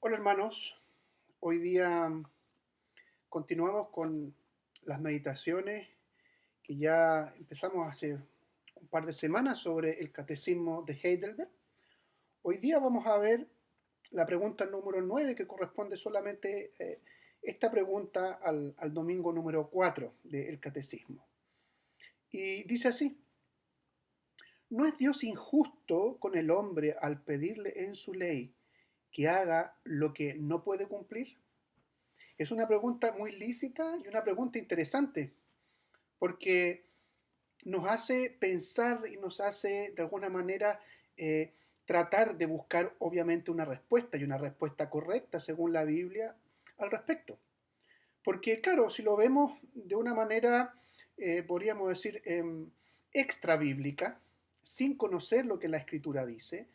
Hola hermanos, hoy día continuamos con las meditaciones que ya empezamos hace un par de semanas sobre el catecismo de Heidelberg. Hoy día vamos a ver la pregunta número 9 que corresponde solamente esta pregunta al domingo número 4 del catecismo. Y dice así: ¿No es Dios injusto con el hombre al pedirle en su ley que haga lo que no puede cumplir? Es una pregunta muy lícita y una pregunta interesante, porque nos hace pensar y nos hace de alguna manera eh, tratar de buscar obviamente una respuesta y una respuesta correcta según la Biblia al respecto. Porque claro, si lo vemos de una manera, podríamos decir, extra bíblica, sin conocer lo que la Escritura dice,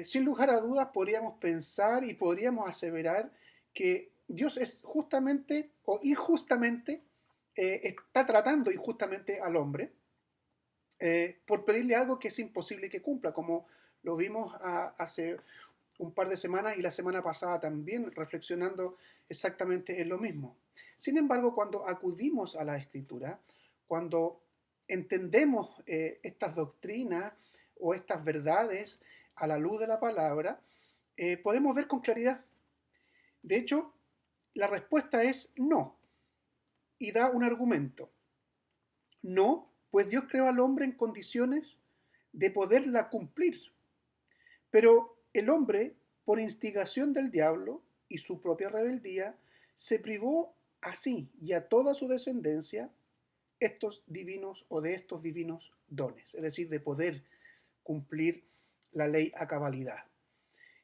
sin lugar a dudas podríamos pensar y podríamos aseverar que Dios es justamente o injustamente está tratando injustamente al hombre por pedirle algo que es imposible que cumpla, como lo vimos hace un par de semanas y la semana pasada también reflexionando exactamente en lo mismo. Sin embargo, cuando acudimos a la Escritura, cuando entendemos estas doctrinas o estas verdades a la luz de la palabra, podemos ver con claridad. De hecho, la respuesta es no, y da un argumento. No, pues Dios creó al hombre en condiciones de poderla cumplir. Pero el hombre, por instigación del diablo y su propia rebeldía, se privó así y a toda su descendencia estos divinos o de estos divinos dones, es decir, de poder cumplir la ley a cabalidad.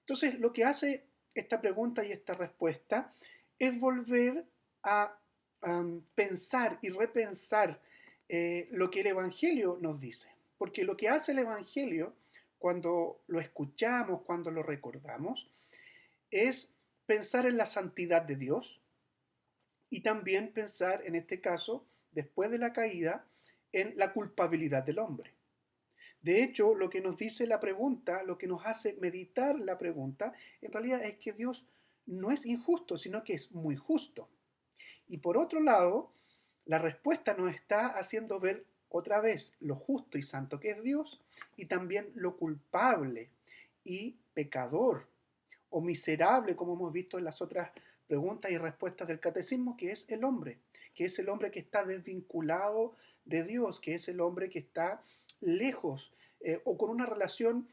Entonces, lo que hace esta pregunta y esta respuesta es volver a pensar y repensar lo que el Evangelio nos dice. Porque lo que hace el Evangelio, cuando lo escuchamos, cuando lo recordamos, es pensar en la santidad de Dios y también pensar, en este caso, después de la caída, en la culpabilidad del hombre. De hecho, lo que nos dice la pregunta, lo que nos hace meditar la pregunta, en realidad es que Dios no es injusto, sino que es muy justo. Y por otro lado, la respuesta nos está haciendo ver otra vez lo justo y santo que es Dios y también lo culpable y pecador o miserable, como hemos visto en las otras preguntas y respuestas del catecismo, que es el hombre, que es el hombre que está desvinculado de Dios, que es el hombre que está lejos o con una relación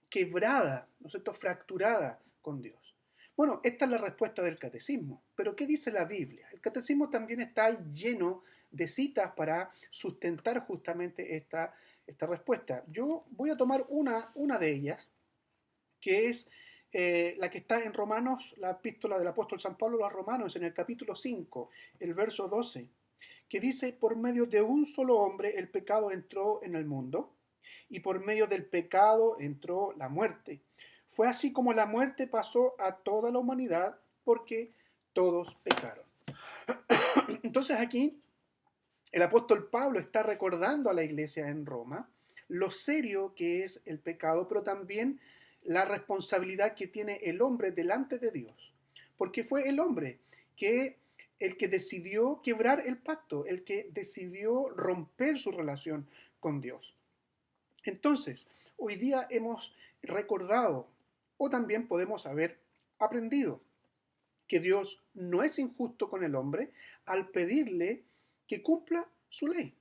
quebrada, ¿no es cierto?, fracturada con Dios. Bueno, esta es la respuesta del catecismo, pero ¿qué dice la Biblia? El catecismo también está lleno de citas para sustentar justamente esta respuesta. Yo voy a tomar una de ellas, que es la que está en Romanos, la epístola del apóstol San Pablo a los Romanos, en el capítulo 5, el verso 12, que dice: por medio de un solo hombre el pecado entró en el mundo, y por medio del pecado entró la muerte. Fue así como la muerte pasó a toda la humanidad, porque todos pecaron. Entonces aquí el apóstol Pablo está recordando a la iglesia en Roma lo serio que es el pecado, pero también la responsabilidad que tiene el hombre delante de Dios. Porque fue el hombre que el que decidió quebrar el pacto, el que decidió romper su relación con Dios. Entonces, hoy día hemos recordado, o también podemos haber aprendido, que Dios no es injusto con el hombre al pedirle que cumpla su ley.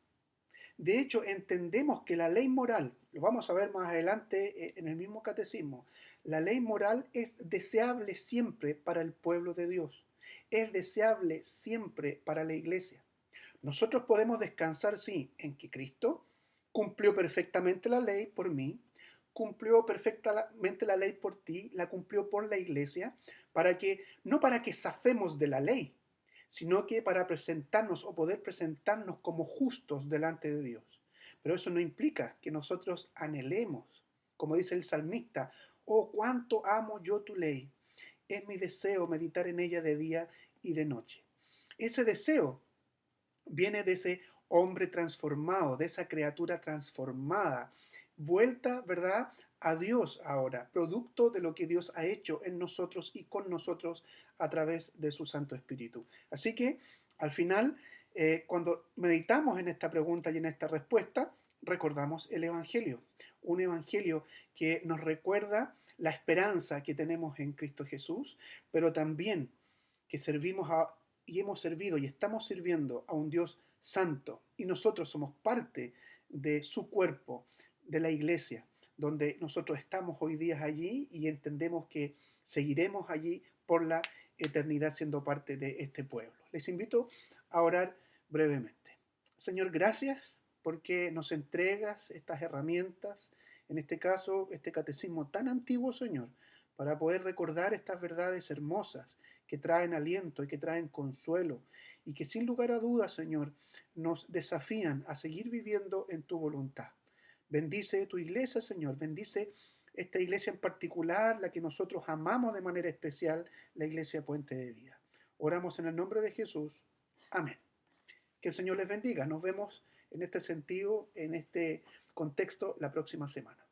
De hecho, entendemos que la ley moral, lo vamos a ver más adelante en el mismo catecismo, la ley moral es deseable siempre para el pueblo de Dios, es deseable siempre para la iglesia. Nosotros podemos descansar, sí, en que Cristo cumplió perfectamente la ley por mí, cumplió perfectamente la ley por ti, la cumplió por la iglesia, para que, no para que zafemos de la ley, sino que para presentarnos o poder presentarnos como justos delante de Dios. Pero eso no implica que nosotros anhelemos, como dice el salmista: oh, cuánto amo yo tu ley, es mi deseo meditar en ella de día y de noche. Ese deseo viene de ese hombre transformado, de esa criatura transformada vuelta, ¿verdad?, a Dios ahora, producto de lo que Dios ha hecho en nosotros y con nosotros a través de su Santo Espíritu. Así que al final, cuando meditamos en esta pregunta y en esta respuesta, recordamos el Evangelio, un Evangelio que nos recuerda la esperanza que tenemos en Cristo Jesús, pero también que servimos y hemos servido y estamos sirviendo a un Dios santo y nosotros somos parte de su cuerpo, de la iglesia, donde nosotros estamos hoy día allí y entendemos que seguiremos allí por la eternidad siendo parte de este pueblo. Les invito a orar brevemente. Señor, gracias porque nos entregas estas herramientas, en este caso, este catecismo tan antiguo, Señor, para poder recordar estas verdades hermosas que traen aliento y que traen consuelo y que sin lugar a dudas, Señor, nos desafían a seguir viviendo en tu voluntad. Bendice tu iglesia, Señor, bendice esta iglesia en particular, la que nosotros amamos de manera especial, la iglesia Puente de Vida. Oramos en el nombre de Jesús. Amén. Que el Señor les bendiga. Nos vemos en este sentido, en este contexto, la próxima semana.